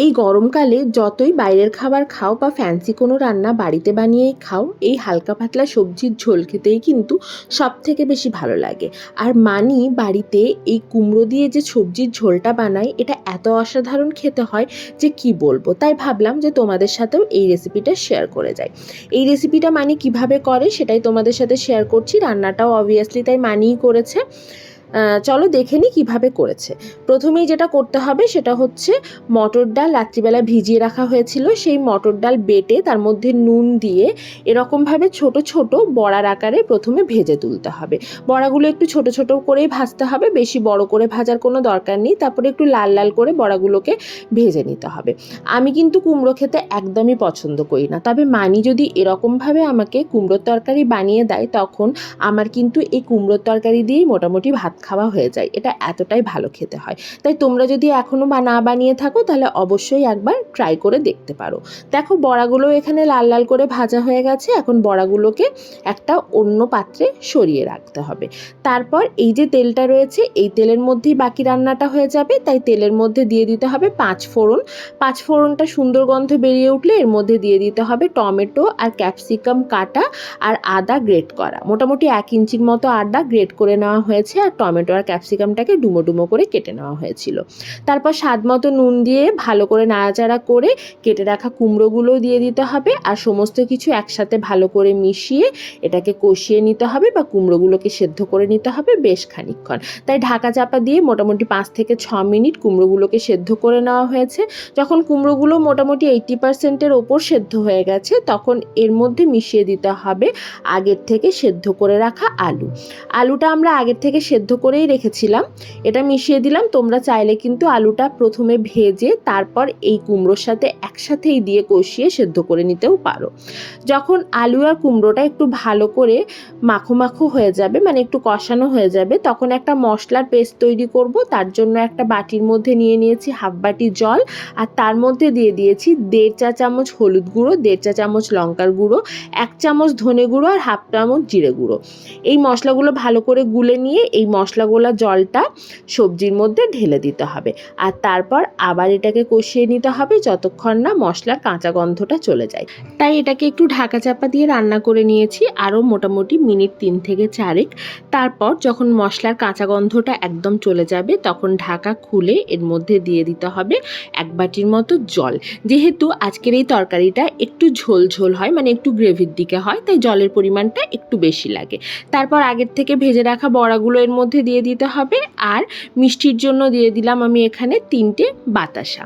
এই গরমকালে যতই বাইরের খাবার খাও বা ফ্যান্সি কোনো রান্না বাড়িতে বানিয়েই খাও, এই হালকা পাতলা সবজির ঝোল খেতেই কিন্তু সব থেকে বেশি ভালো লাগে। আর মানি বাড়িতে এই কুমড়ো দিয়ে যে সবজির ঝোলটা বানায়, এটা এত অসাধারণ খেতে হয় যে কি বলবো। তাই ভাবলাম যে তোমাদের সাথেও এই রেসিপিটা শেয়ার করে যাই। এই রেসিপিটা মানি কিভাবে করে সেটাই তোমাদের সাথে শেয়ার করছি। রান্নাটাও অবভিয়াসলি তাই মানিই করেছে। চলো দেখে নিই কীভাবে করেছে। প্রথমেই যেটা করতে হবে সেটা হচ্ছে মটর ডাল রাত্রিবেলা ভিজিয়ে রাখা হয়েছিল, সেই মটর ডাল বেটে তার মধ্যে নুন দিয়ে এরকমভাবে ছোট ছোট বড়ার আকারে প্রথমে ভেজে তুলতে হবে। বড়াগুলো একটু ছোট ছোট করেই ভাজতে হবে, বেশি বড় করে ভাজার কোনো দরকার নেই। তারপরে একটু লাল লাল করে বড়াগুলোকে ভেজে নিতে হবে। আমি কিন্তু কুমড়ো খেতে একদমই পছন্দ করি না, তবে মানি যদি এরকমভাবে আমাকে কুমড়োর তরকারি বানিয়ে দেয় তখন আমার কিন্তু এই কুমড়োর তরকারি দিয়েই মোটামুটি ভাত খাওয়া হয়ে যায়। এটা এতটাই ভালো খেতে হয়। তাই তোমরা যদি এখনও না বানিয়ে থাকো তাহলে অবশ্যই একবার ট্রাই করে দেখতে পারো। দেখো বড়াগুলো এখানে লাল লাল করে ভাজা হয়ে গেছে। এখন বড়াগুলোকে একটা অন্য পাত্রে সরিয়ে রাখতে হবে। তারপর এই যে তেলটা রয়েছে এই তেলের মধ্যেই বাকি রান্নাটা হয়ে যাবে। তাই তেলের মধ্যে দিয়ে দিতে হবে 5 ফোড়ন। 5 ফোড়নটা সুন্দর গন্ধ বেরিয়ে উঠলে এর মধ্যে দিয়ে দিতে হবে টমেটো আর ক্যাপসিকাম কাটা আর আদা গ্রেট করা। মোটামুটি 1 ইঞ্চির মতো আদা গ্রেট করে নেওয়া হয়েছে আর টমেটো আর ক্যাপসিকামটাকে ডুমো ডুমো করে কেটে নেওয়া হয়েছিল। তারপর স্বাদ মতো নুন দিয়ে ভালো করে নাড়াচাড়া করে কেটে রাখা কুমড়োগুলোও দিয়ে দিতে হবে আর সমস্ত কিছু একসাথে ভালো করে মিশিয়ে এটাকে কষিয়ে নিতে হবে বা কুমড়োগুলোকে সেদ্ধ করে নিতে হবে বেশ খানিকক্ষণ। তাই ঢাকা চাপা দিয়ে মোটামুটি 5 থেকে 6 মিনিট কুমড়োগুলোকে সেদ্ধ করে নেওয়া হয়েছে। যখন কুমড়োগুলো মোটামুটি 80%-এর ওপর সেদ্ধ হয়ে গেছে তখন এর মধ্যে মিশিয়ে দিতে হবে আগের থেকে সেদ্ধ করে রাখা আলুটা আমরা আগের থেকে সেদ্ধ করেই রেখেছিলাম, এটা মিশিয়ে দিলাম। তোমরা চাইলে কিন্তু আলুটা প্রথমে ভেজে তারপর এই কুমড়োর সাথে একসাথেই দিয়ে কষিয়ে সেদ্ধ করে নিতেও পারো। যখন আলু আর কুমড়োটা একটু ভালো করে মাখো মাখো হয়ে যাবে, মানে একটু কষানো হয়ে যাবে, তখন একটা মশলার পেস্ট তৈরি করব। তার জন্য একটা বাটির মধ্যে নিয়ে নিয়েছি হাফ বাটি জল আর তার মধ্যে দিয়ে দিয়েছি 1.5 চা চামচ হলুদ গুঁড়ো, 1.5 চা চামচ লঙ্কার গুঁড়ো, 1 চামচ ধনে গুঁড়ো আর হাফ চামচ জিরে গুঁড়ো। এই মশলাগুলো ভালো করে গুলে নিয়ে এই মশলাগুলো জলটা সবজির মধ্যে ঢেলে দিতে হবে আর তারপর আবার এটাকে কষিয়ে নিতে হবে যতক্ষণ না মশলার কাঁচা গন্ধটা চলে যায়। তাই এটাকে একটু ঢাকা চাপা দিয়ে রান্না করে নিয়েছি আরও মোটামুটি মিনিট 3 থেকে 4। তারপর যখন মশলার কাঁচা গন্ধটা একদম চলে যাবে তখন ঢাকা খুলে এর মধ্যে দিয়ে দিতে হবে 1 বাটির মতো জল। যেহেতু আজকের এই তরকারিটা একটু ঝোল ঝোল হয়, মানে একটু গ্রেভির দিকে হয়, তাই জলের পরিমাণটা একটু বেশি লাগে। তারপর আগের থেকে ভেজে রাখা বড়াগুলো এর মধ্যে দিয়ে দিতে হবে আর মিষ্টির জন্য দিয়ে দিলাম আমি এখানে 3টে বাতাসা।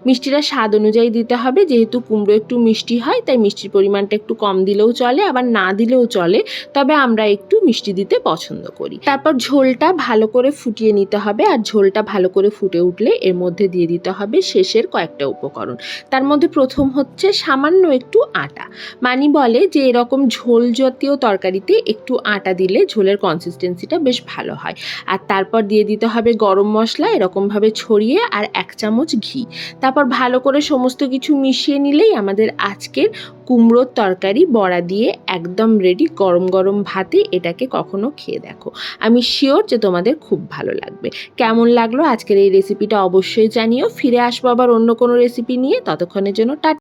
মিষ্টিটা স্বাদ অনুযায়ী দিতে হবে, যেহেতু কুমড়ো একটু মিষ্টি হয় তাই মিষ্টির পরিমাণটা একটু কম দিলেও চলে আবার না দিলেও চলে, তবে আমরা একটু মিষ্টি দিতে পছন্দ করি। তারপর ঝোলটা ভালো করে ফুটিয়ে নিতে হবে আর ঝোলটা ভালো করে ফুটে উঠলে এর মধ্যে দিয়ে দিতে হবে শেষের কয়েকটা উপকরণ। তার মধ্যে প্রথম হচ্ছে সামান্য একটু আটা। মানি বলে যে এরকম ঝোল জাতীয় তরকারিতে একটু আটা দিলে ঝোলের কনসিস্টেন্সিটা বেশ ভালো হয়। আর তারপর দিয়ে দিতে হবে গরম মশলা এরকমভাবে ছড়িয়ে আর 1 চামচ ঘি। তারপর ভালো করে সমস্ত কিছু মিশিয়ে নিলেই আমাদের আজকের কুমড়োর তরকারি বড়া দিয়ে একদম রেডি। গরম গরম ভাতে এটাকে কখনো খেয়ে দেখো, আমি শিওর যে তোমাদের খুব ভালো লাগবে। কেমন লাগলো আজকের এই রেসিপিটা অবশ্যই জানিও। ফিরে আসবো আবার অন্য কোনো রেসিপি নিয়ে, ততক্ষণের জন্য টাটা।